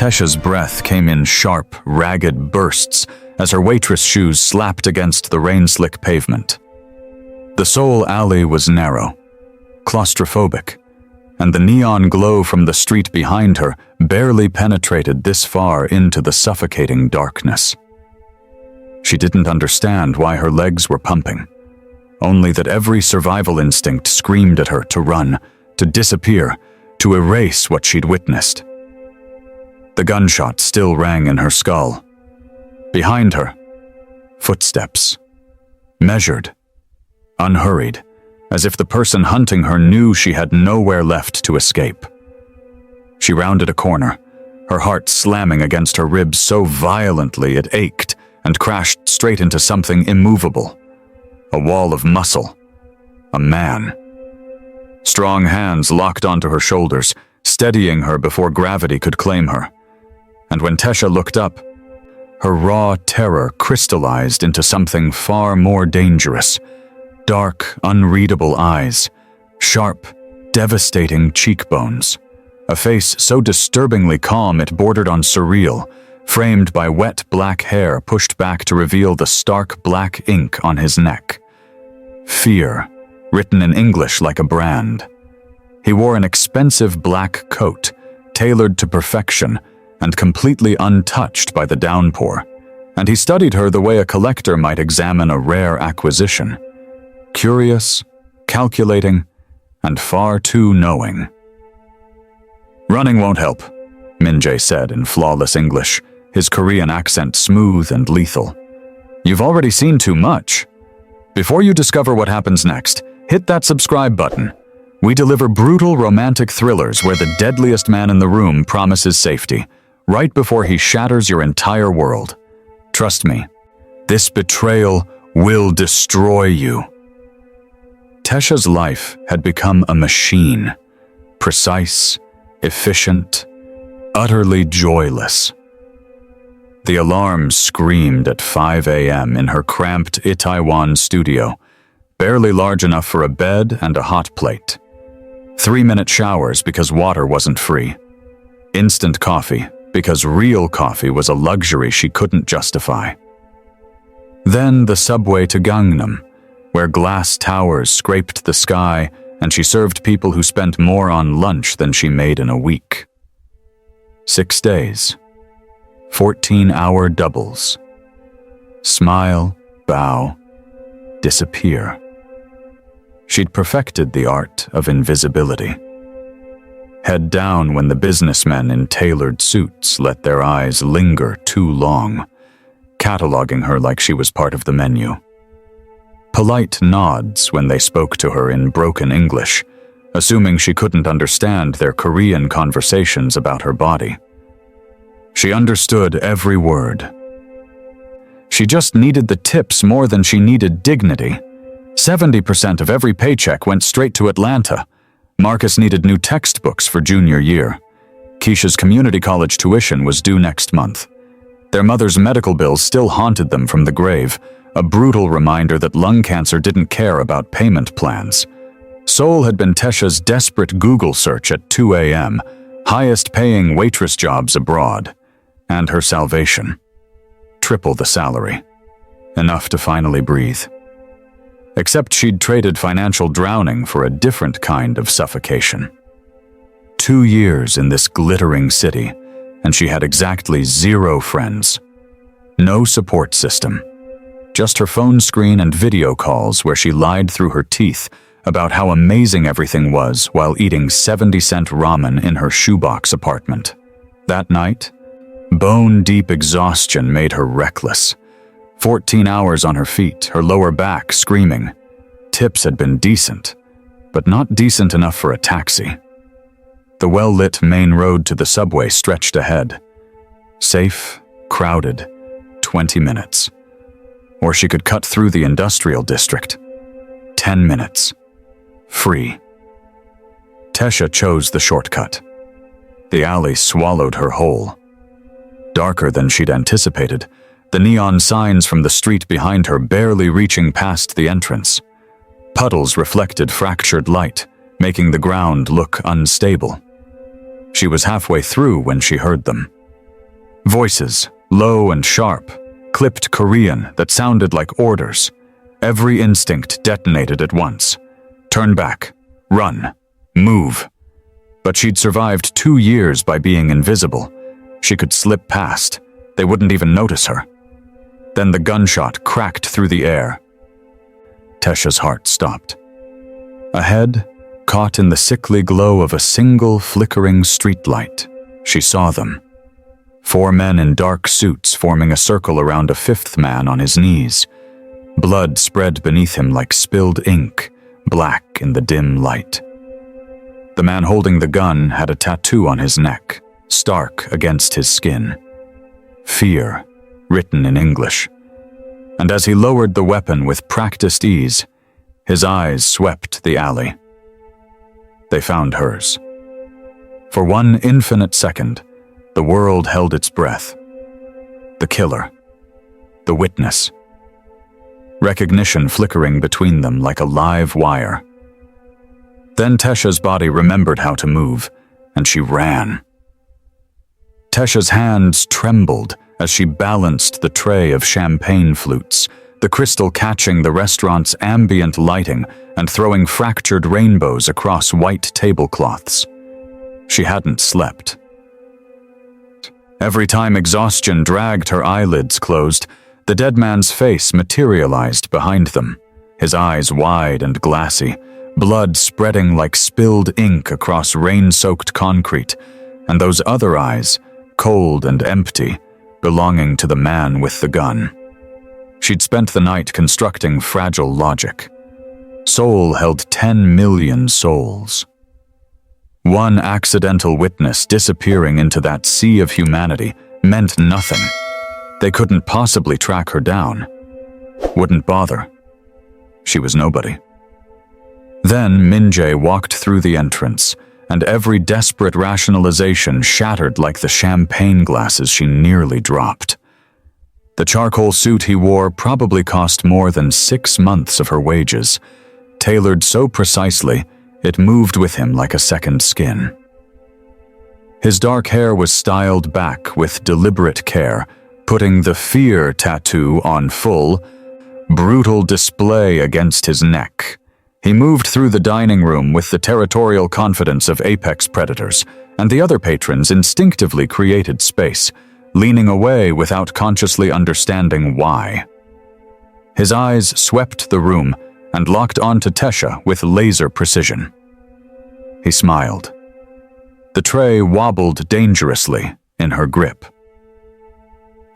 Tesha's breath came in sharp, ragged bursts as her waitress shoes slapped against the rain-slick pavement. The sole alley was narrow, claustrophobic, and the neon glow from the street behind her barely penetrated this far into the suffocating darkness. She didn't understand why her legs were pumping, only that every survival instinct screamed at her to run, to disappear, to erase what she'd witnessed. The gunshot still rang in her skull. Behind her, footsteps. Measured, unhurried, as if the person hunting her knew she had nowhere left to escape. She rounded a corner, her heart slamming against her ribs so violently it ached and crashed straight into something immovable. A wall of muscle. A man. Strong hands locked onto her shoulders, steadying her before gravity could claim her. And when Tesha looked up, her raw terror crystallized into something far more dangerous. Dark, unreadable eyes, sharp, devastating cheekbones, a face so disturbingly calm it bordered on surreal, framed by wet black hair pushed back to reveal the stark black ink on his neck. Fear, written in English like a brand. He wore an expensive black coat, tailored to perfection and completely untouched by the downpour, and he studied her the way a collector might examine a rare acquisition. Curious, calculating, and far too knowing. "Running won't help," Min-jae said in flawless English, his Korean accent smooth and lethal. "You've already seen too much. Before you discover what happens next, hit that subscribe button. We deliver brutal romantic thrillers where the deadliest man in the room promises safety, right before he shatters your entire world. Trust me, this betrayal will destroy you." Tesha's life had become a machine, precise, efficient, utterly joyless. The alarm screamed at 5 a.m. in her cramped Itaewon studio, barely large enough for a bed and a hot plate. 3-minute showers because water wasn't free. Instant coffee because real coffee was a luxury she couldn't justify. Then the subway to Gangnam, where glass towers scraped the sky and she served people who spent more on lunch than she made in a week. 6 days. 14-hour doubles. Smile, bow, disappear. She'd perfected the art of invisibility. Head down when the businessmen in tailored suits let their eyes linger too long, cataloging her like she was part of the menu. Polite nods when they spoke to her in broken English, assuming she couldn't understand their Korean conversations about her body. She understood every word. She just needed the tips more than she needed dignity. 70% of every paycheck went straight to Atlanta. Marcus needed new textbooks for junior year. Keisha's community college tuition was due next month. Their mother's medical bills still haunted them from the grave, a brutal reminder that lung cancer didn't care about payment plans. Seoul had been Tesha's desperate Google search at 2 a.m., highest-paying waitress jobs abroad, and her salvation. Triple the salary. Enough to finally breathe. Except she'd traded financial drowning for a different kind of suffocation. 2 years in this glittering city, and she had exactly 0 friends. No support system. Just her phone screen and video calls where she lied through her teeth about how amazing everything was while eating 70-cent ramen in her shoebox apartment. That night, bone-deep exhaustion made her reckless. 14 hours on her feet, her lower back screaming. Tips had been decent, but not decent enough for a taxi. The well-lit main road to the subway stretched ahead. Safe, crowded, 20 minutes. Or she could cut through the industrial district. 10 minutes. Free. Tesha chose the shortcut. The alley swallowed her whole. Darker than she'd anticipated, the neon signs from the street behind her barely reaching past the entrance. Puddles reflected fractured light, making the ground look unstable. She was halfway through when she heard them. Voices, low and sharp, clipped Korean that sounded like orders. Every instinct detonated at once. Turn back. Run. Move. But she'd survived 2 years by being invisible. She could slip past. They wouldn't even notice her. Then the gunshot cracked through the air. Tesha's heart stopped. Ahead, caught in the sickly glow of a single flickering streetlight, she saw them. 4 men in dark suits forming a circle around a 5th man on his knees. Blood spread beneath him like spilled ink, black in the dim light. The man holding the gun had a tattoo on his neck, stark against his skin. Fear, written in English. And as he lowered the weapon with practiced ease, his eyes swept the alley. They found hers. For 1 infinite second, the world held its breath. The killer. The witness. Recognition flickering between them like a live wire. Then Tesha's body remembered how to move, and she ran. Tesha's hands trembled as she balanced the tray of champagne flutes, the crystal catching the restaurant's ambient lighting and throwing fractured rainbows across white tablecloths. She hadn't slept. Every time exhaustion dragged her eyelids closed, the dead man's face materialized behind them, his eyes wide and glassy, blood spreading like spilled ink across rain-soaked concrete, and those other eyes, cold and empty, belonging to the man with the gun. She'd spent the night constructing fragile logic. Soul held 10 million souls. 1 accidental witness disappearing into that sea of humanity meant nothing. They couldn't possibly track her down. Wouldn't bother. She was nobody. Then Min-jae walked through the entrance, and every desperate rationalization shattered like the champagne glasses she nearly dropped. The charcoal suit he wore probably cost more than 6 months of her wages, tailored so precisely it moved with him like a second skin. His dark hair was styled back with deliberate care, putting the fear tattoo on full, brutal display against his neck. He moved through the dining room with the territorial confidence of apex predators, and the other patrons instinctively created space, leaning away without consciously understanding why. His eyes swept the room and locked onto Tesha with laser precision. He smiled. The tray wobbled dangerously in her grip.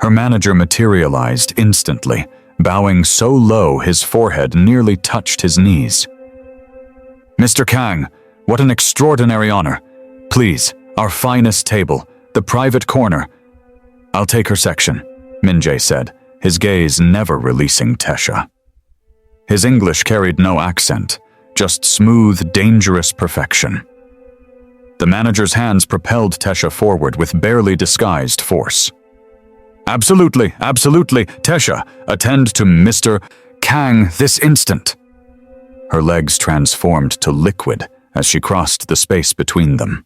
Her manager materialized instantly, bowing so low his forehead nearly touched his knees. "Mr. Kang, what an extraordinary honor. Please, our finest table, the private corner." "I'll take her section," Min-jae said, his gaze never releasing Tesha. His English carried no accent, just smooth, dangerous perfection. The manager's hands propelled Tesha forward with barely disguised force. "Absolutely, absolutely, Tesha, attend to Mr. Kang this instant." Her legs transformed to liquid as she crossed the space between them.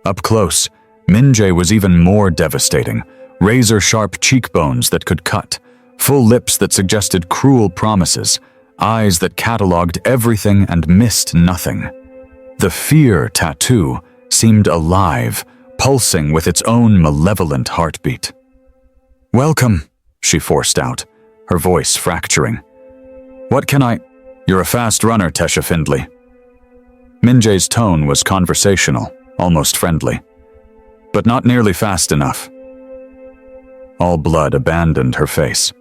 Up close, Min-jae was even more devastating, razor-sharp cheekbones that could cut, full lips that suggested cruel promises, eyes that cataloged everything and missed nothing. The fear tattoo seemed alive, pulsing with its own malevolent heartbeat. "Welcome," she forced out, her voice fracturing. "What can I—" "You're a fast runner, Tesha Findley." Min-jae's tone was conversational, almost friendly. "But not nearly fast enough." All blood abandoned her face.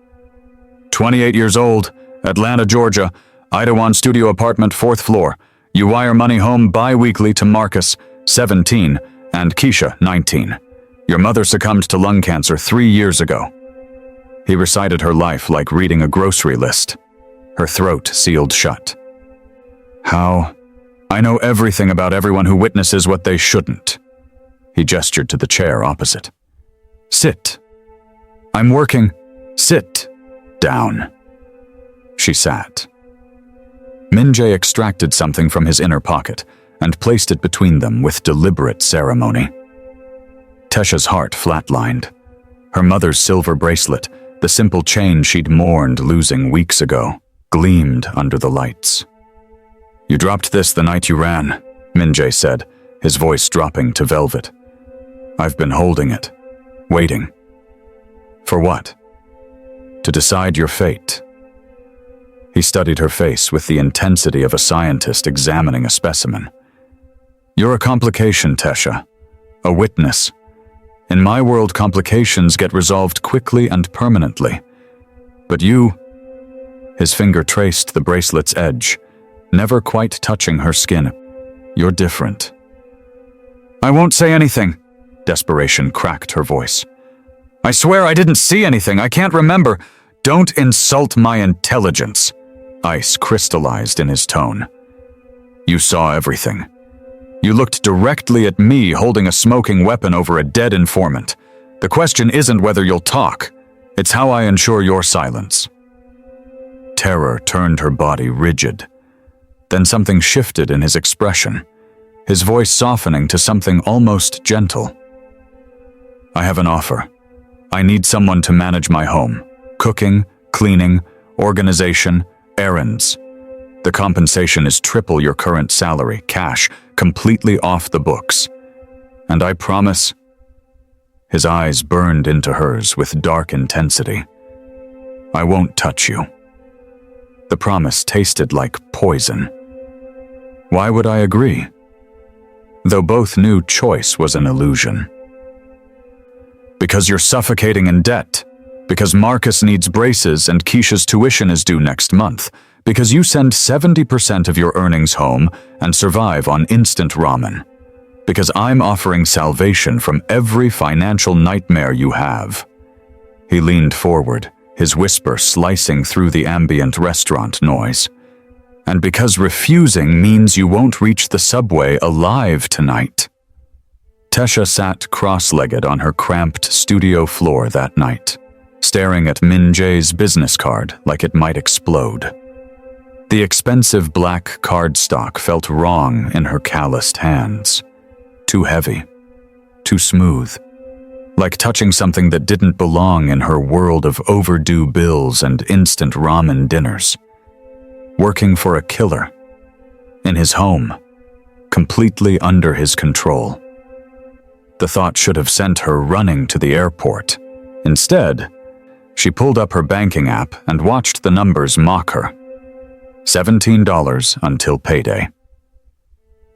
28 years old, Atlanta, Georgia, Idawan studio apartment, 4th floor. You wire money home bi-weekly to Marcus, 17, and Keisha, 19. Your mother succumbed to lung cancer 3 years ago. He recited her life like reading a grocery list. Her throat sealed shut. "How? I know everything about everyone who witnesses what they shouldn't." He gestured to the chair opposite. "Sit." "I'm working." "Sit down." She sat. Min-jae extracted something from his inner pocket and placed it between them with deliberate ceremony. Tesha's heart flatlined, Her mother's silver bracelet, the simple chain she'd mourned losing weeks ago, gleamed under the lights. "You dropped this the night you ran," Min-jae said, his voice dropping to velvet. "I've been holding it, waiting." "For what?" "To decide your fate." He studied her face with the intensity of a scientist examining a specimen. "You're a complication, Tesha. A witness. In my world, complications get resolved quickly and permanently. But you—" His finger traced the bracelet's edge, never quite touching her skin. "You're different." "I won't say anything." Desperation cracked her voice. "I swear I didn't see anything. I can't remember." "Don't insult my intelligence," ice crystallized in his tone. "You saw everything. You looked directly at me holding a smoking weapon over a dead informant. The question isn't whether you'll talk. It's how I ensure your silence." Terror turned her body rigid. Then something shifted in his expression, his voice softening to something almost gentle. "I have an offer. I need someone to manage my home. Cooking, cleaning, organization, errands. The compensation is triple your current salary, cash, completely off the books. And I promise—" His eyes burned into hers with dark intensity. "I won't touch you." The promise tasted like poison. Why would I agree? Though both knew choice was an illusion. "Because you're suffocating in debt. Because Marcus needs braces and Keisha's tuition is due next month. Because you send 70% of your earnings home and survive on instant ramen. Because I'm offering salvation from every financial nightmare you have." He leaned forward, his whisper slicing through the ambient restaurant noise. "And because refusing means you won't reach the subway alive tonight." Tesha sat cross-legged on her cramped studio floor that night, staring at Min-jae's business card like it might explode. The expensive black cardstock felt wrong in her calloused hands. Too heavy, too smooth, like touching something that didn't belong in her world of overdue bills and instant ramen dinners. Working for a killer, in his home, completely under his control. The thought should have sent her running to the airport. Instead, she pulled up her banking app and watched the numbers mock her. $17 until payday.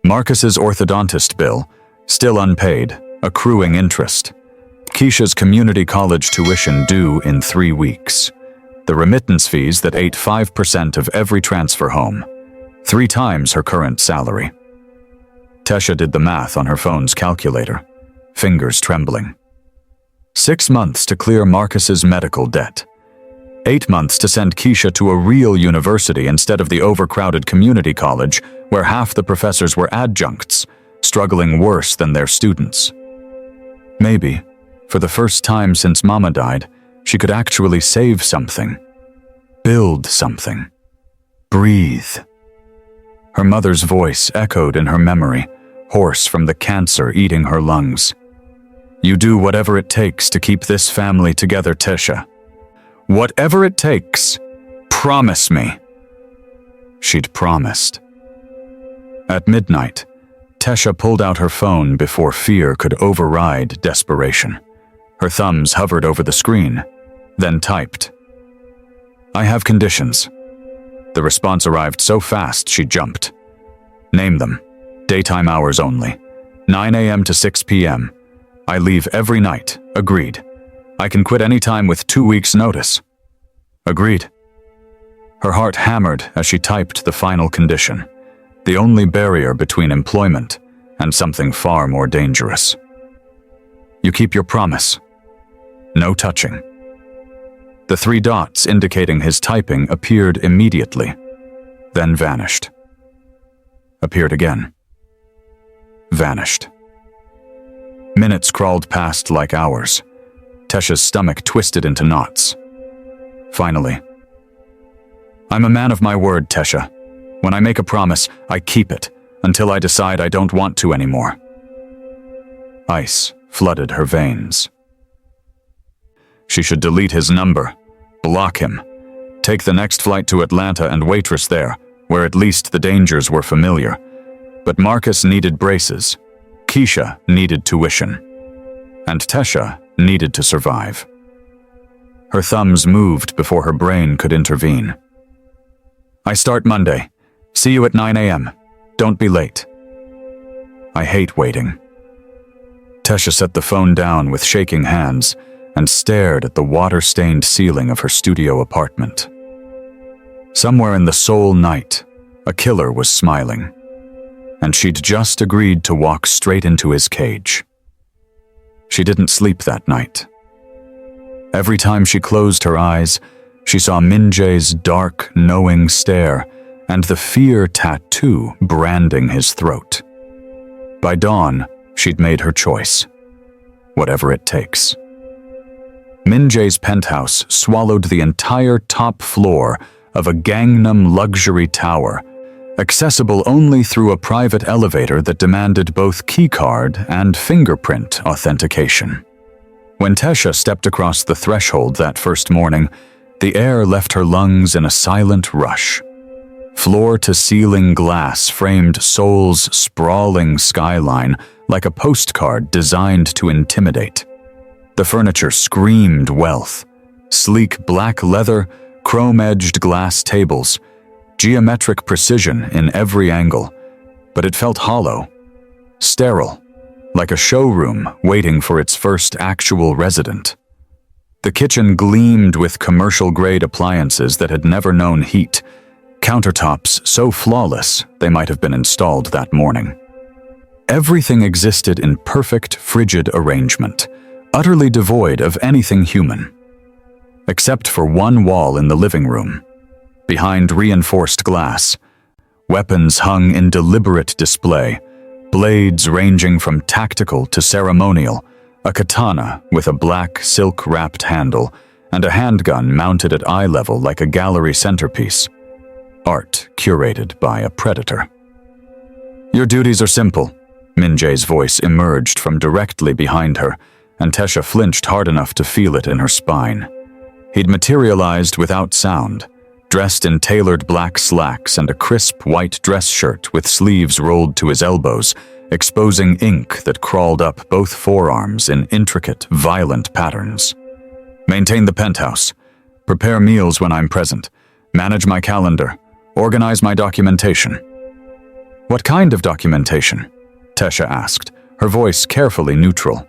Marcus's orthodontist bill, still unpaid, accruing interest. Keisha's community college tuition due in 3 weeks. The remittance fees that ate 5% of every transfer home. 3 times her current salary. Tesha did the math on her phone's calculator, fingers trembling. 6 months to clear Marcus's medical debt. 8 months to send Keisha to a real university instead of the overcrowded community college where half the professors were adjuncts, struggling worse than their students. Maybe, for the first time since Mama died, she could actually save something. Build something. Breathe. Her mother's voice echoed in her memory, hoarse from the cancer eating her lungs. "You do whatever it takes to keep this family together, Tesha. Whatever it takes, promise me." She'd promised. At midnight, Tesha pulled out her phone before fear could override desperation. Her thumbs hovered over the screen, then typed. "I have conditions." The response arrived so fast she jumped. "Name them. Daytime hours only. 9 a.m. to 6 p.m. I leave every night. Agreed. I can quit any time with 2 weeks' notice." Agreed. Her heart hammered as she typed the final condition, the only barrier between employment and something far more dangerous. "You keep your promise. No touching." The 3 dots indicating his typing appeared immediately, then vanished. Appeared again. Vanished. Minutes crawled past like hours. Tesha's stomach twisted into knots. Finally, "I'm a man of my word, Tesha. When I make a promise, I keep it, until I decide I don't want to anymore." Ice flooded her veins. She should delete his number, block him, take the next flight to Atlanta and Waitress there, where at least the dangers were familiar. But Marcus needed braces, Keisha needed tuition, and Tesha needed to survive. Her thumbs moved before her brain could intervene. I start Monday. See you at 9 a.m. Don't be late. I hate waiting. Tesha set the phone down with shaking hands and stared at the water-stained ceiling of her studio apartment. Somewhere in the soul night, a killer was smiling, and she'd just agreed to walk straight into his cage. She didn't sleep that night. Every time she closed her eyes, she saw Min-jae's dark, knowing stare and the fear tattoo branding his throat. By dawn, she'd made her choice. Whatever it takes. Min-jae's penthouse swallowed the entire top floor of a Gangnam luxury tower, accessible only through a private elevator that demanded both keycard and fingerprint authentication. When Tesha stepped across the threshold that first morning, the air left her lungs in a silent rush. Floor-to-ceiling glass framed Seoul's sprawling skyline like a postcard designed to intimidate. The furniture screamed wealth. Sleek black leather, chrome-edged glass tables, geometric precision in every angle, but it felt hollow, sterile, like a showroom waiting for its first actual resident. The kitchen gleamed with commercial-grade appliances that had never known heat, countertops so flawless they might have been installed that morning. Everything existed in perfect, frigid arrangement, utterly devoid of anything human. Except for one wall in the living room. Behind reinforced glass, weapons hung in deliberate display, blades ranging from tactical to ceremonial, a katana with a black silk-wrapped handle, and a handgun mounted at eye level like a gallery centerpiece. Art curated by a predator. Your duties are simple. Min-jae's voice emerged from directly behind her, and Tesha flinched hard enough to feel it in her spine. He'd materialized without sound, dressed in tailored black slacks and a crisp white dress shirt with sleeves rolled to his elbows, exposing ink that crawled up both forearms in intricate, violent patterns. Maintain the penthouse. Prepare meals when I'm present. Manage my calendar. Organize my documentation. What kind of documentation? Tesha asked, her voice carefully neutral.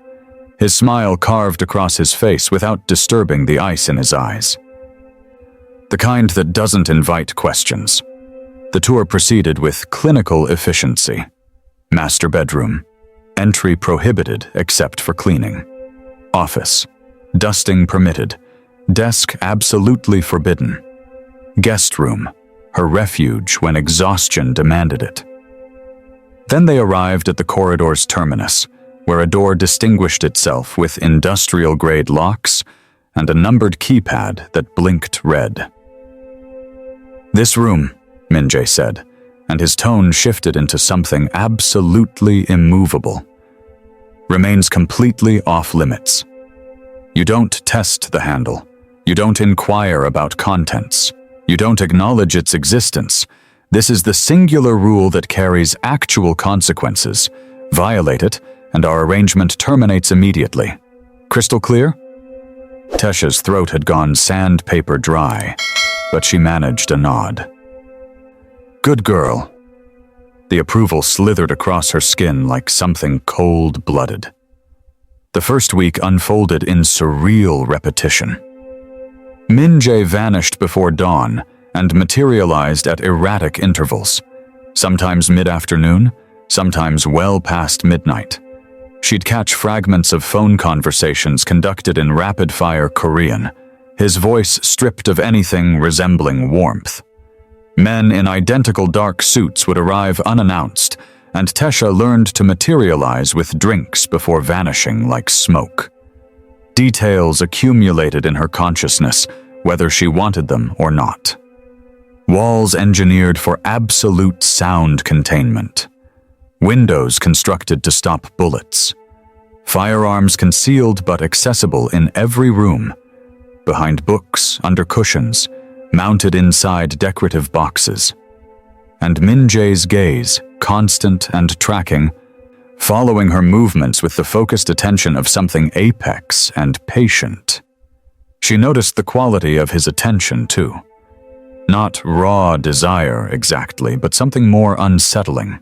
His smile carved across his face without disturbing the ice in his eyes. The kind that doesn't invite questions. The tour proceeded with clinical efficiency. Master bedroom. Entry prohibited except for cleaning. Office. Dusting permitted. Desk absolutely forbidden. Guest room. Her refuge when exhaustion demanded it. Then they arrived at the corridor's terminus, where a door distinguished itself with industrial-grade locks and a numbered keypad that blinked red. This room, Min-jae said, and his tone shifted into something absolutely immovable. Remains completely off-limits. You don't test the handle. You don't inquire about contents. You don't acknowledge its existence. This is the singular rule that carries actual consequences. Violate it, and our arrangement terminates immediately. Crystal clear? Tesha's throat had gone sandpaper dry, but she managed a nod. Good girl. The approval slithered across her skin like something cold-blooded. The first week unfolded in surreal repetition. Min-jae vanished before dawn and materialized at erratic intervals, sometimes mid-afternoon, sometimes well past midnight. She'd catch fragments of phone conversations conducted in rapid-fire Korean, his voice stripped of anything resembling warmth. Men in identical dark suits would arrive unannounced, and Tesha learned to materialize with drinks before vanishing like smoke. Details accumulated in her consciousness, whether she wanted them or not. Walls engineered for absolute sound containment. Windows constructed to stop bullets. Firearms concealed but accessible in every room, behind books, under cushions, mounted inside decorative boxes. And Min Jae's gaze, constant and tracking, following her movements with the focused attention of something apex and patient. She noticed the quality of his attention, too. Not raw desire, exactly, but something more unsettling.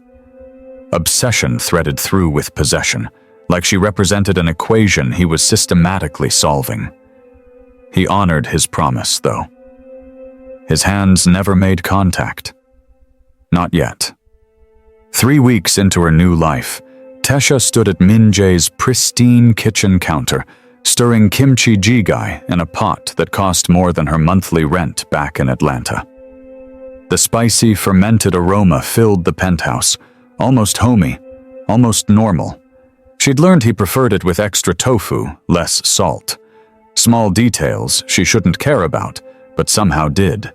Obsession threaded through with possession, like she represented an equation he was systematically solving. He honored his promise, though. His hands never made contact. Not yet. 3 weeks into her new life, Tesha stood at Min Jae's pristine kitchen counter, stirring kimchi jjigae in a pot that cost more than her monthly rent back in Atlanta. The spicy, fermented aroma filled the penthouse, almost homey, almost normal. She'd learned he preferred it with extra tofu, less salt. Small details she shouldn't care about, but somehow did.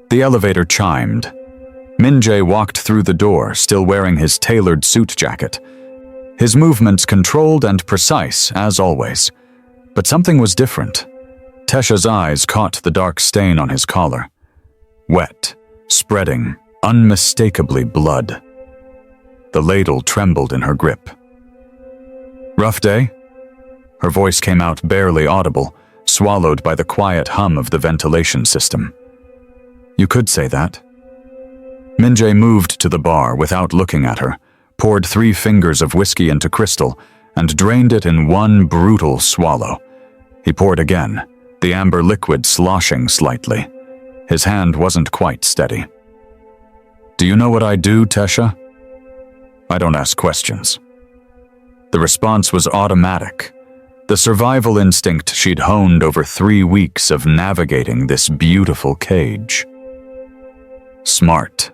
The elevator chimed. Min Jae walked through the door, still wearing his tailored suit jacket. His movements controlled and precise, as always. But something was different. Tesha's eyes caught the dark stain on his collar. Wet, spreading, unmistakably blood. The ladle trembled in her grip. "Rough day?" Her voice came out barely audible, swallowed by the quiet hum of the ventilation system. "You could say that." Min Jae moved to the bar without looking at her, poured 3 fingers of whiskey into crystal, and drained it in one brutal swallow. He poured again, the amber liquid sloshing slightly. His hand wasn't quite steady. "Do you know what I do, Tesha?" "I don't ask questions." The response was automatic. The survival instinct she'd honed over 3 weeks of navigating this beautiful cage. Smart.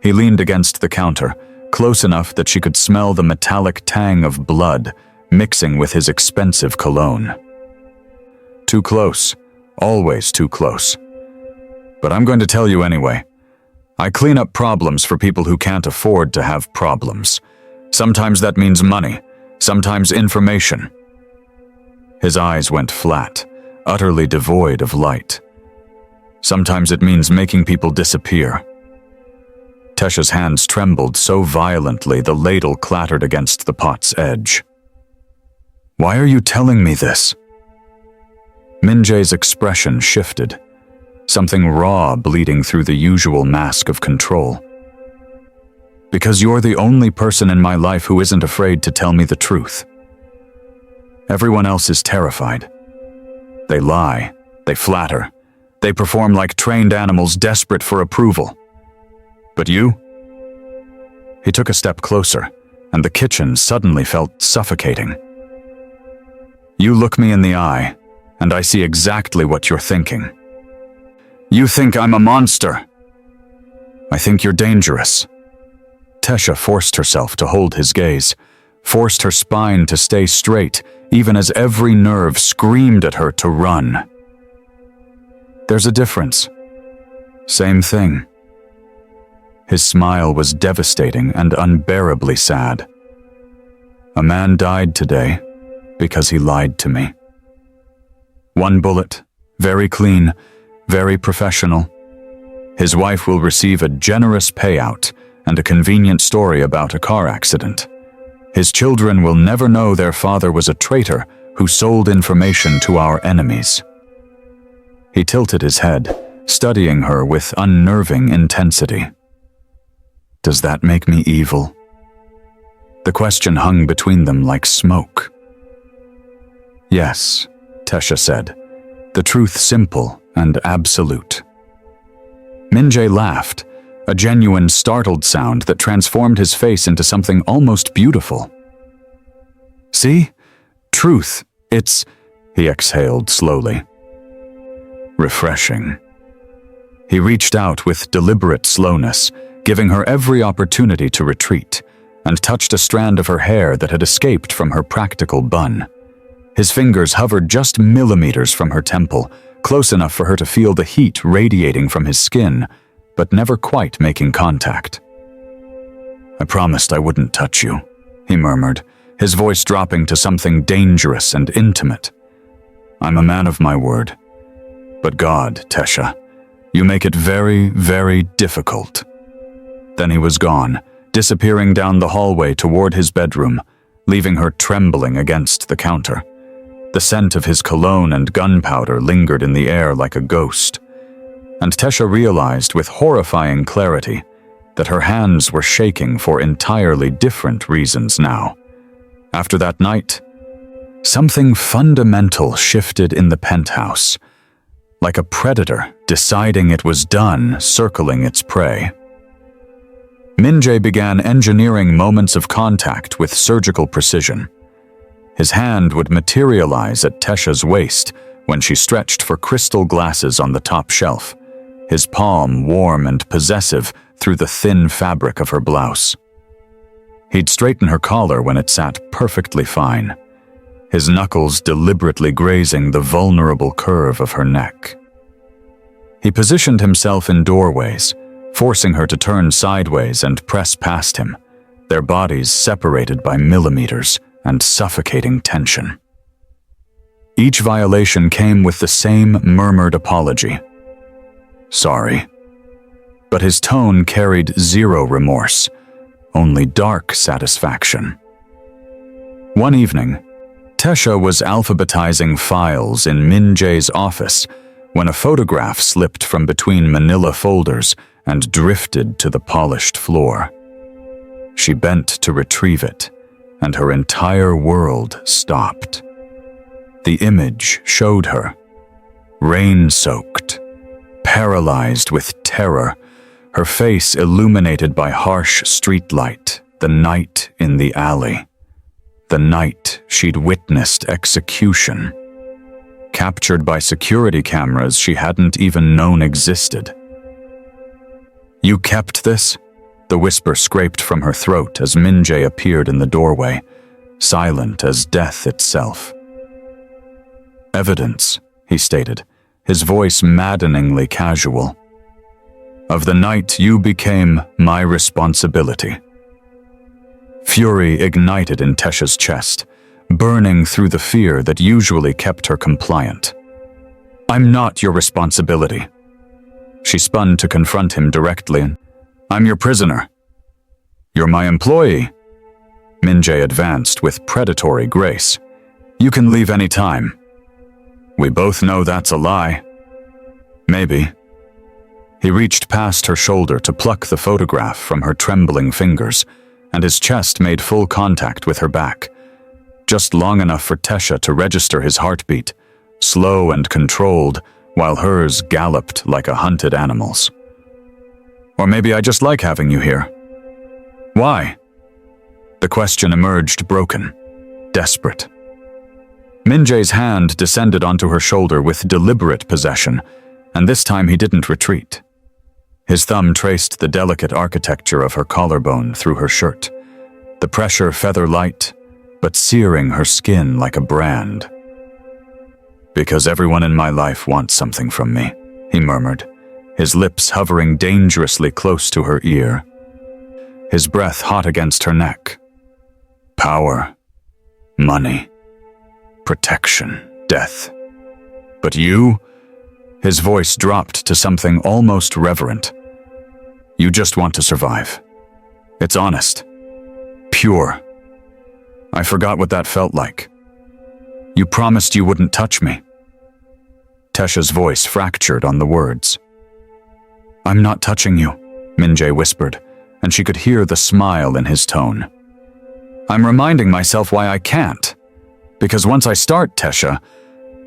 He leaned against the counter, close enough that she could smell the metallic tang of blood mixing with his expensive cologne. Too close, always too close. But I'm going to tell you anyway. I clean up problems for people who can't afford to have problems. Sometimes that means money, sometimes information. His eyes went flat, utterly devoid of light. Sometimes it means making people disappear. Tesha's hands trembled so violently the ladle clattered against the pot's edge. "Why are you telling me this?" Min Jae's expression shifted, something raw bleeding through the usual mask of control. "Because you're the only person in my life who isn't afraid to tell me the truth. Everyone else is terrified. They lie, they flatter, they perform like trained animals desperate for approval. But you?" He took a step closer, and the kitchen suddenly felt suffocating. "You look me in the eye, and I see exactly what you're thinking. You think I'm a monster. I think you're dangerous." Tesha forced herself to hold his gaze, forced her spine to stay straight, even as every nerve screamed at her to run. "There's a difference. Same thing." His smile was devastating and unbearably sad. "A man died today because he lied to me. One bullet, very clean, very professional. His wife will receive a generous payout and a convenient story about a car accident. His children will never know their father was a traitor who sold information to our enemies." He tilted his head, studying her with unnerving intensity. "Does that make me evil?" The question hung between them like smoke. "Yes," Tesha said, the truth simple and absolute. Min Jae laughed, a genuine startled sound that transformed his face into something almost beautiful. "See? Truth, it's..." he exhaled slowly. Refreshing. He reached out with deliberate slowness, giving her every opportunity to retreat, and touched a strand of her hair that had escaped from her practical bun. His fingers hovered just millimeters from her temple, close enough for her to feel the heat radiating from his skin, but never quite making contact. "I promised I wouldn't touch you," he murmured, his voice dropping to something dangerous and intimate. I'm a man of my word. But God, Tesha, you make it very, very difficult." Then he was gone, disappearing down the hallway toward his bedroom, leaving her trembling against the counter. The scent of his cologne and gunpowder lingered in the air like a ghost. And Tesha realized with horrifying clarity that her hands were shaking for entirely different reasons now. After that night, something fundamental shifted in the penthouse, like a predator deciding it was done circling its prey. Min-jae began engineering moments of contact with surgical precision. His hand would materialize at Tesha's waist when she stretched for crystal glasses on the top shelf, his palm warm and possessive through the thin fabric of her blouse. He'd straighten her collar when it sat perfectly fine, his knuckles deliberately grazing the vulnerable curve of her neck. He positioned himself in doorways, forcing her to turn sideways and press past him, their bodies separated by millimeters and suffocating tension. Each violation came with the same murmured apology. "Sorry." But his tone carried zero remorse, only dark satisfaction. One evening, Tesha was alphabetizing files in Min-jae's office when a photograph slipped from between manila folders and drifted to the polished floor. She bent to retrieve it, and her entire world stopped. The image showed her, rain-soaked, paralyzed with terror, her face illuminated by harsh streetlight, the night in the alley. The night she'd witnessed execution, captured by security cameras she hadn't even known existed. "You kept this?" The whisper scraped from her throat as Min-jae appeared in the doorway, silent as death itself. "Evidence," he stated, his voice maddeningly casual. "Of the night you became my responsibility." Fury ignited in Tesha's chest, burning through the fear that usually kept her compliant. "I'm not your responsibility." She spun to confront him directly. "I'm your prisoner." "You're my employee." Min-jae advanced with predatory grace. "You can leave any time." "We both know that's a lie." "Maybe." He reached past her shoulder to pluck the photograph from her trembling fingers, and his chest made full contact with her back, just long enough for Tesha to register his heartbeat, slow and controlled, while hers galloped like a hunted animal's. "Or maybe I just like having you here." "Why?" The question emerged broken, desperate. Min-jae's hand descended onto her shoulder with deliberate possession, and this time he didn't retreat. His thumb traced the delicate architecture of her collarbone through her shirt, the pressure feather-light, but searing her skin like a brand. "Because everyone in my life wants something from me," he murmured, his lips hovering dangerously close to her ear, his breath hot against her neck. "Power, money, protection, death. But you?" His voice dropped to something almost reverent. "You just want to survive. It's honest. Pure. I forgot what that felt like. You promised you wouldn't touch me." Tesha's voice fractured on the words. "I'm not touching you," Min-jae whispered, and she could hear the smile in his tone. "I'm reminding myself why I can't. Because once I start, Tesha,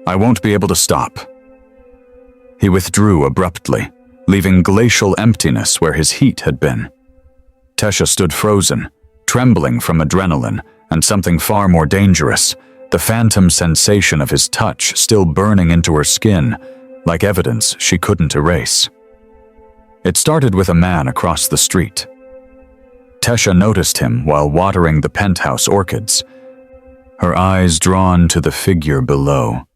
I won't be able to stop." He withdrew abruptly, leaving glacial emptiness where his heat had been. Tesha stood frozen, trembling from adrenaline and something far more dangerous, the phantom sensation of his touch still burning into her skin, like evidence she couldn't erase. It started with a man across the street. Tesha noticed him while watering the penthouse orchids, her eyes drawn to the figure below.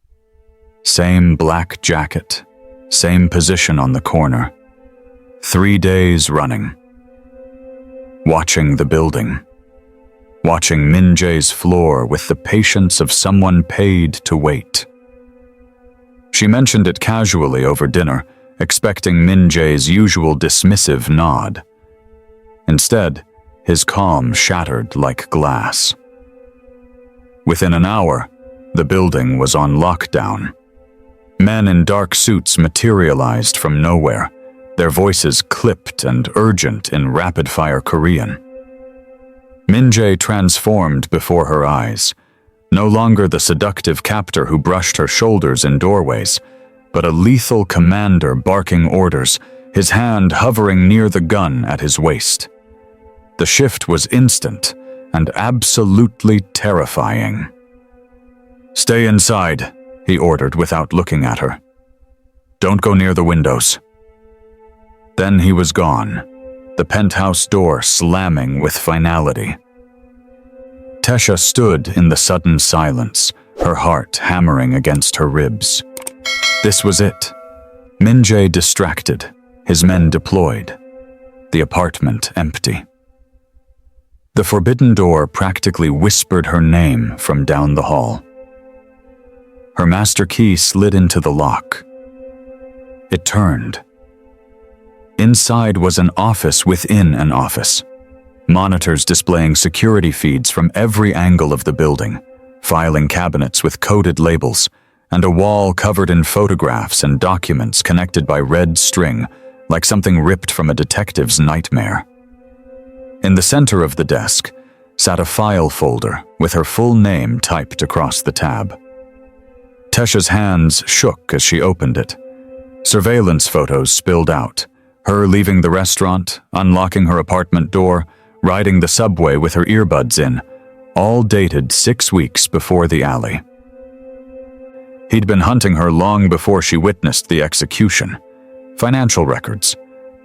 Same black jacket, same position on the corner. 3 days running. Watching the building. Watching Min-jae's floor with the patience of someone paid to wait. She mentioned it casually over dinner, expecting Min-jae's usual dismissive nod. Instead, his calm shattered like glass. Within an hour, the building was on lockdown. Men in dark suits materialized from nowhere, their voices clipped and urgent in rapid-fire Korean. Min-jae transformed before her eyes, no longer the seductive captor who brushed her shoulders in doorways, but a lethal commander barking orders, his hand hovering near the gun at his waist. The shift was instant and absolutely terrifying. "Stay inside," he ordered without looking at her. "Don't go near the windows." Then he was gone, the penthouse door slamming with finality. Tesha stood in the sudden silence, her heart hammering against her ribs. This was it. Min-jae distracted, his men deployed, the apartment empty. The forbidden door practically whispered her name from down the hall. Her master key slid into the lock. It turned. Inside was an office within an office. Monitors displaying security feeds from every angle of the building, filing cabinets with coded labels, and a wall covered in photographs and documents connected by red string, like something ripped from a detective's nightmare. In the center of the desk sat a file folder with her full name typed across the tab. Tesha's hands shook as she opened it. Surveillance photos spilled out, her leaving the restaurant, unlocking her apartment door, riding the subway with her earbuds in, all dated 6 weeks before the alley. He'd been hunting her long before she witnessed the execution. Financial records,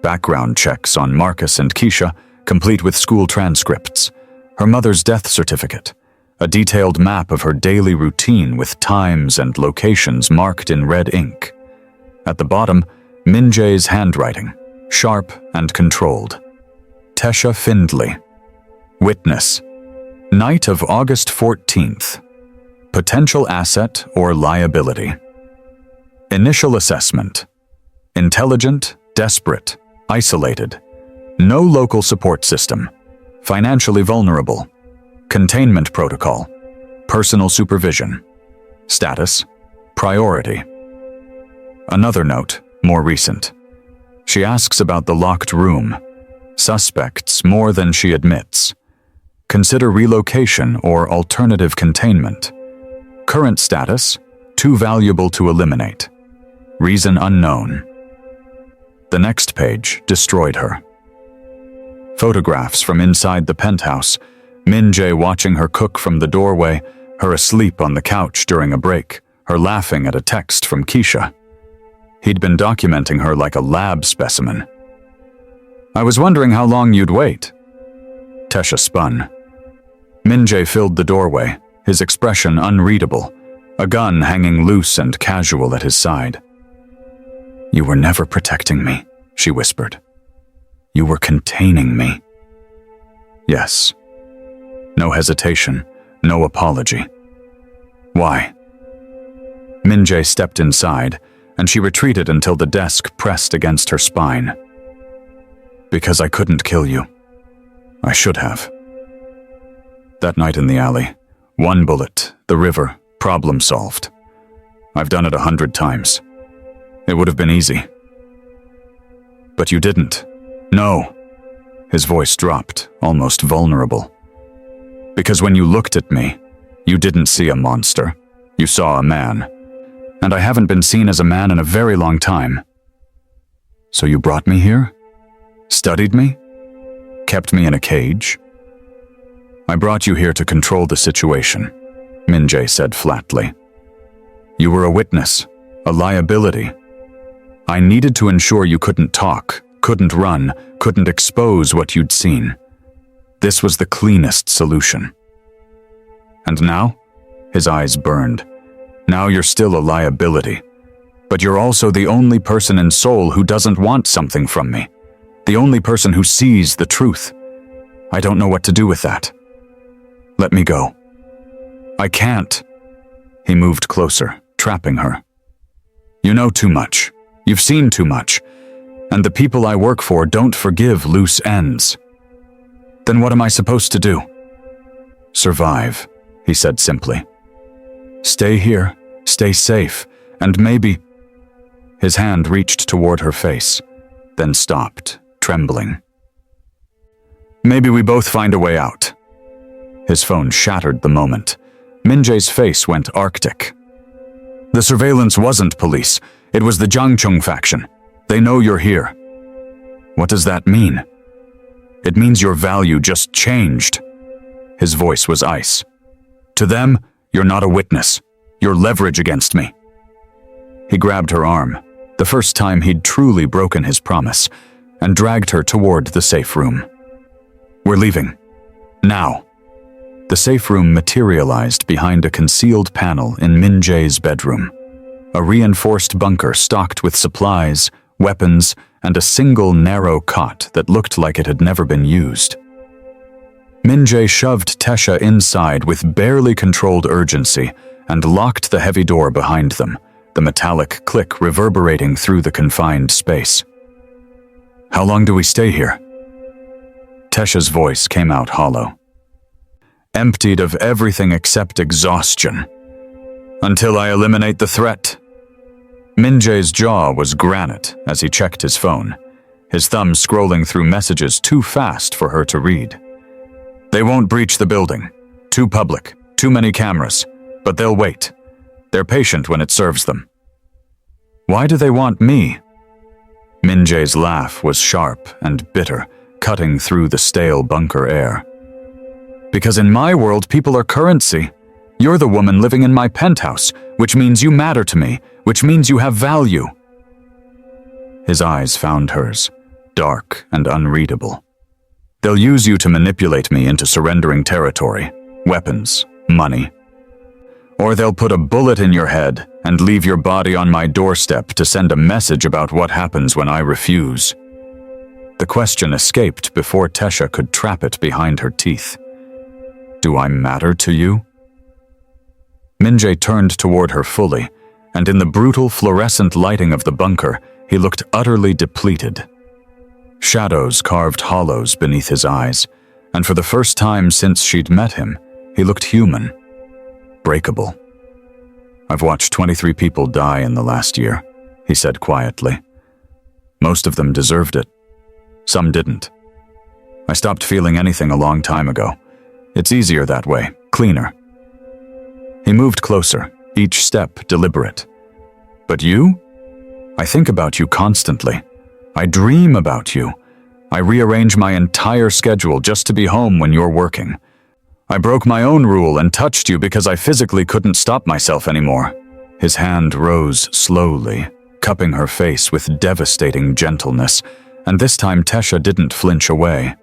background checks on Marcus and Keisha, complete with school transcripts, her mother's death certificate, a detailed map of her daily routine with times and locations marked in red ink. At the bottom, Min-jae's handwriting, sharp and controlled. Tesha Findley. Witness. Night of August 14th. Potential asset or liability. Initial assessment. Intelligent, desperate, isolated. No local support system. Financially vulnerable. Containment protocol. Personal supervision. Status. Priority. Another note, more recent. She asks about the locked room. Suspects more than she admits. Consider relocation or alternative containment. Current status, too valuable to eliminate. Reason unknown. The next page destroyed her. Photographs from inside the penthouse, Min-jae watching her cook from the doorway, her asleep on the couch during a break, her laughing at a text from Keisha. He'd been documenting her like a lab specimen. "I was wondering how long you'd wait." Tesha spun. Min-jae filled the doorway, his expression unreadable, a gun hanging loose and casual at his side. "You were never protecting me," she whispered. "You were containing me." Yes. No hesitation, no apology. Why? Min-jae stepped inside, and she retreated until the desk pressed against her spine. "Because I couldn't kill you. I should have." That night in the alley, one bullet, the river, problem solved. I've done it 100 times. It would have been easy. But you didn't. No. His voice dropped, almost vulnerable. Because when you looked at me, you didn't see a monster. You saw a man. And I haven't been seen as a man in a very long time. So you brought me here? Studied me? Kept me in a cage? I brought you here to control the situation, Min-jae said flatly. You were a witness, a liability. I needed to ensure you couldn't talk, couldn't run, couldn't expose what you'd seen. This was the cleanest solution. And now? His eyes burned. Now you're still a liability. But you're also the only person in Seoul who doesn't want something from me. The only person who sees the truth. I don't know what to do with that. Let me go. I can't. He moved closer, trapping her. You know too much. You've seen too much. And the people I work for don't forgive loose ends. Then what am I supposed to do? Survive, he said simply. Stay here, stay safe, and maybe... His hand reached toward her face, then stopped, trembling. Maybe we both find a way out. His phone shattered the moment. Min-jae's face went arctic. The surveillance wasn't police. It was the Jangchung faction. They know you're here. What does that mean? It means your value just changed. His voice was ice. To them, you're not a witness. You're leverage against me. He grabbed her arm, the first time he'd truly broken his promise, and dragged her toward the safe room. We're leaving. Now. The safe room materialized behind a concealed panel in Min-jae's bedroom. A reinforced bunker stocked with supplies, weapons, and a single narrow cot that looked like it had never been used. Min-jae shoved Tesha inside with barely controlled urgency and locked the heavy door behind them, the metallic click reverberating through the confined space. How long do we stay here? Tesha's voice came out hollow. Emptied of everything except exhaustion. Until I eliminate the threat. Min-jae's jaw was granite as he checked his phone, his thumb scrolling through messages too fast for her to read. They won't breach the building. Too public, too many cameras, but they'll wait. They're patient when it serves them. Why do they want me? Min-jae's laugh was sharp and bitter, cutting through the stale bunker air. Because in my world, people are currency. You're the woman living in my penthouse, which means you matter to me, which means you have value. His eyes found hers, dark and unreadable. They'll use you to manipulate me into surrendering territory, weapons, money. Or they'll put a bullet in your head and leave your body on my doorstep to send a message about what happens when I refuse. The question escaped before Tesha could trap it behind her teeth. Do I matter to you? Min-jae turned toward her fully, and in the brutal fluorescent lighting of the bunker, he looked utterly depleted. Shadows carved hollows beneath his eyes, and for the first time since she'd met him, he looked human, breakable. I've watched 23 people die in the last year, he said quietly. Most of them deserved it. Some didn't. I stopped feeling anything a long time ago. It's easier that way, cleaner. He moved closer, each step deliberate. But you? I think about you constantly. I dream about you. I rearrange my entire schedule just to be home when you're working. I broke my own rule and touched you because I physically couldn't stop myself anymore. His hand rose slowly, cupping her face with devastating gentleness, and this time Tesha didn't flinch away.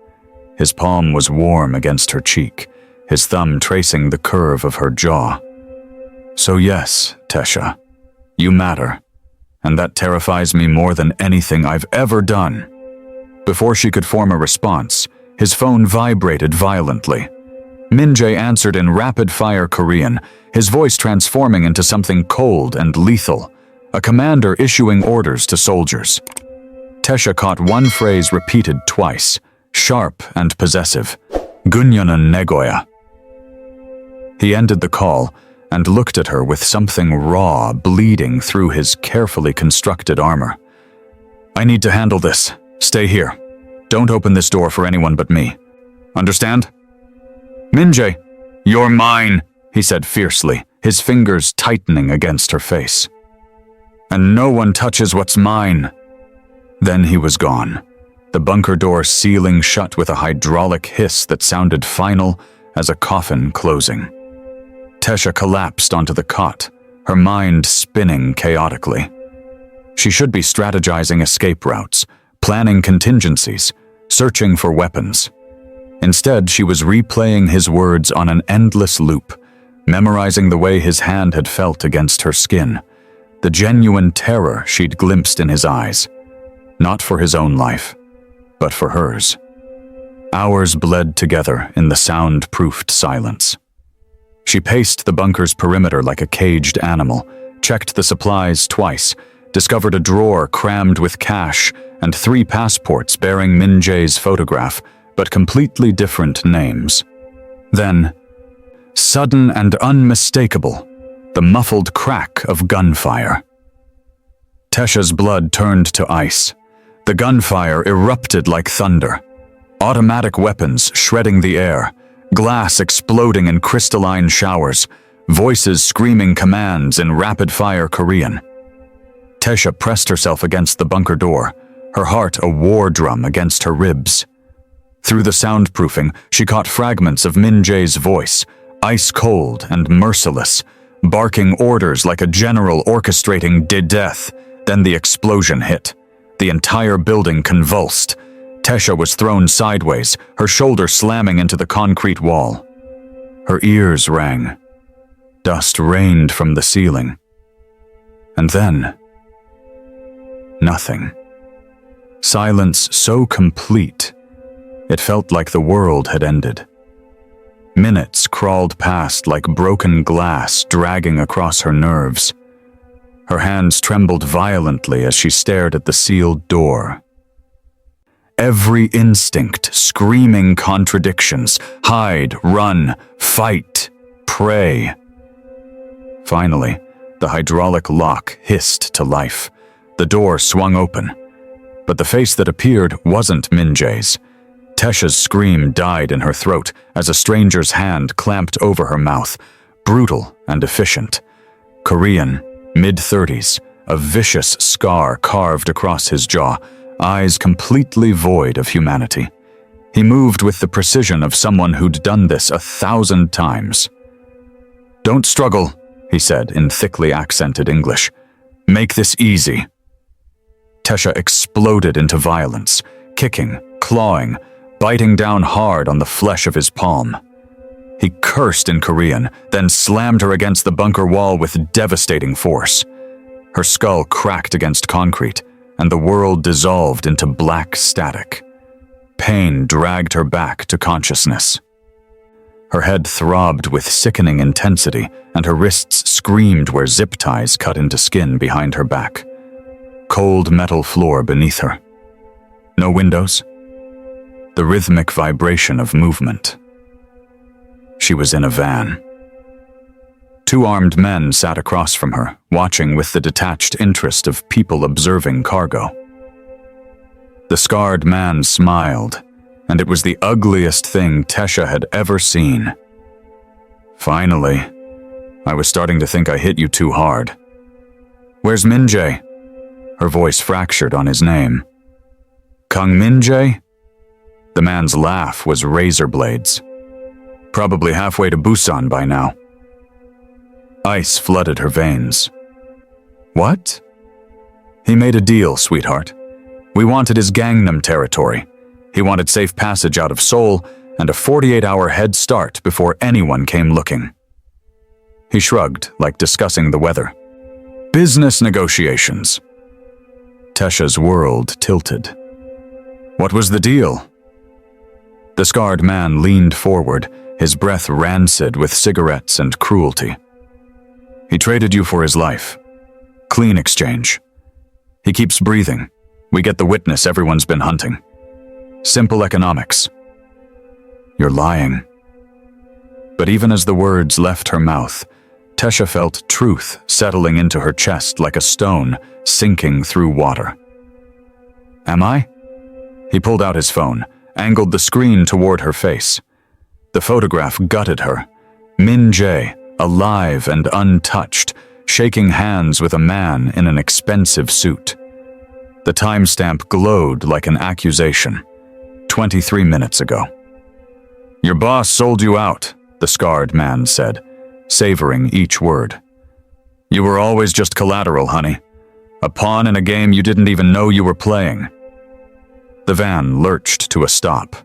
His palm was warm against her cheek, his thumb tracing the curve of her jaw. So yes, Tesha, you matter, and that terrifies me more than anything I've ever done. Before she could form a response, his phone vibrated violently. Min-jae answered in rapid-fire Korean, his voice transforming into something cold and lethal, a commander issuing orders to soldiers. Tesha caught one phrase repeated twice, sharp and possessive, "Gunyonan negoya." He ended the call and looked at her with something raw bleeding through his carefully constructed armor. I need to handle this. Stay here. Don't open this door for anyone but me. Understand? Min-jae, you're mine, he said fiercely, his fingers tightening against her face. And no one touches what's mine. Then he was gone, the bunker door sealing shut with a hydraulic hiss that sounded final as a coffin closing. Tesha collapsed onto the cot, her mind spinning chaotically. She should be strategizing escape routes, planning contingencies, searching for weapons. Instead, she was replaying his words on an endless loop, memorizing the way his hand had felt against her skin, the genuine terror she'd glimpsed in his eyes, not for his own life, but for hers. Hours bled together in the sound-proofed silence. She paced the bunker's perimeter like a caged animal, checked the supplies twice, discovered a drawer crammed with cash and 3 passports bearing Min Jae's photograph, but completely different names. Then, sudden and unmistakable, the muffled crack of gunfire. Tesha's blood turned to ice. The gunfire erupted like thunder. Automatic weapons shredding the air, glass exploding in crystalline showers, voices screaming commands in rapid-fire Korean. Tesha pressed herself against the bunker door, her heart a war drum against her ribs. Through the soundproofing, she caught fragments of Min Jae's voice, ice-cold and merciless, barking orders like a general orchestrating death. Then the explosion hit. The entire building convulsed. Tesha was thrown sideways, her shoulder slamming into the concrete wall. Her ears rang. Dust rained from the ceiling. And then, nothing. Silence so complete, it felt like the world had ended. Minutes crawled past like broken glass dragging across her nerves. Her hands trembled violently as she stared at the sealed door. Every instinct screaming contradictions: hide, run, fight, pray. Finally, the hydraulic lock hissed to life. The door swung open. But the face that appeared wasn't Min Jae's. Tesha's scream died in her throat as a stranger's hand clamped over her mouth, brutal and efficient. Korean, mid-30s, a vicious scar carved across his jaw, eyes completely void of humanity. He moved with the precision of someone who'd done this 1,000 times. "Don't struggle," he said in thickly accented English. "Make this easy." Tesha exploded into violence, kicking, clawing, biting down hard on the flesh of his palm. He cursed in Korean, then slammed her against the bunker wall with devastating force. Her skull cracked against concrete, and the world dissolved into black static. Pain dragged her back to consciousness. Her head throbbed with sickening intensity, and her wrists screamed where zip ties cut into skin behind her back. Cold metal floor beneath her. No windows. The rhythmic vibration of movement. She was in a van. 2 armed men sat across from her, watching with the detached interest of people observing cargo. The scarred man smiled, and it was the ugliest thing Tesha had ever seen. "Finally. I was starting to think I hit you too hard. Where's Min Jae?" Her voice fractured on his name. "Kang Min Jae?" The man's laugh was razor blades. "Probably halfway to Busan by now." Ice flooded her veins. "What?" "He made a deal, sweetheart. We wanted his Gangnam territory. He wanted safe passage out of Seoul and a 48-hour head start before anyone came looking." He shrugged, like discussing the weather. "Business negotiations." Tesha's world tilted. "What was the deal?" The scarred man leaned forward, his breath rancid with cigarettes and cruelty. "He traded you for his life. Clean exchange. He keeps breathing. We get the witness everyone's been hunting. Simple economics." "You're lying." But even as the words left her mouth, Tesha felt truth settling into her chest like a stone sinking through water. "Am I?" He pulled out his phone, angled the screen toward her face. The photograph gutted her. Min Jae, alive and untouched, shaking hands with a man in an expensive suit. The timestamp glowed like an accusation. 23 minutes ago. "Your boss sold you out," the scarred man said, savoring each word. "You were always just collateral, honey. A pawn in a game you didn't even know you were playing." The van lurched to a stop.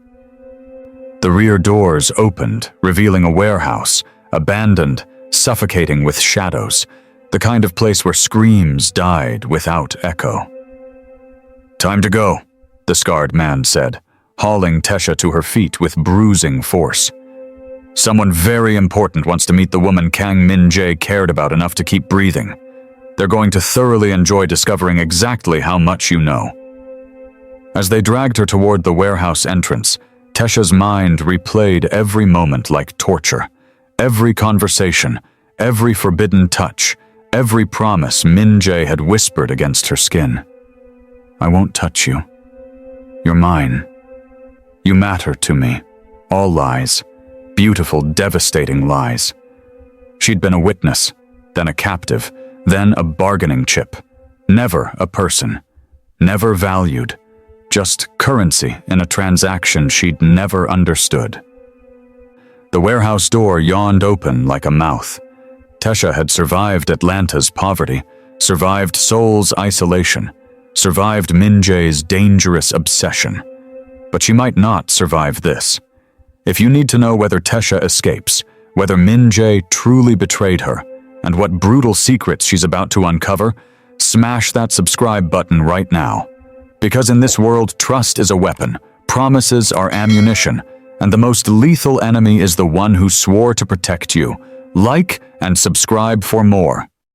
The rear doors opened, revealing a warehouse, abandoned, suffocating with shadows, the kind of place where screams died without echo. "Time to go," the scarred man said, hauling Tesha to her feet with bruising force. "Someone very important wants to meet the woman Kang Min Jae cared about enough to keep breathing. They're going to thoroughly enjoy discovering exactly how much you know. As they dragged her toward the warehouse entrance, Tesha's mind replayed every moment like torture. Every conversation, every forbidden touch, every promise Min-jae had whispered against her skin. I won't touch you. You're mine. You matter to me. All lies. Beautiful, devastating lies. She'd been a witness, then a captive, then a bargaining chip. Never a person. Never valued. Just currency in a transaction she'd never understood. The warehouse door yawned open like a mouth. Tesha had survived Atlanta's poverty, survived Seoul's isolation, survived Min-jae's dangerous obsession. But she might not survive this. If you need to know whether Tesha escapes, whether Min-jae truly betrayed her, and what brutal secrets she's about to uncover, smash that subscribe button right now. Because in this world, trust is a weapon, promises are ammunition, and the most lethal enemy is the one who swore to protect you. Like and subscribe for more.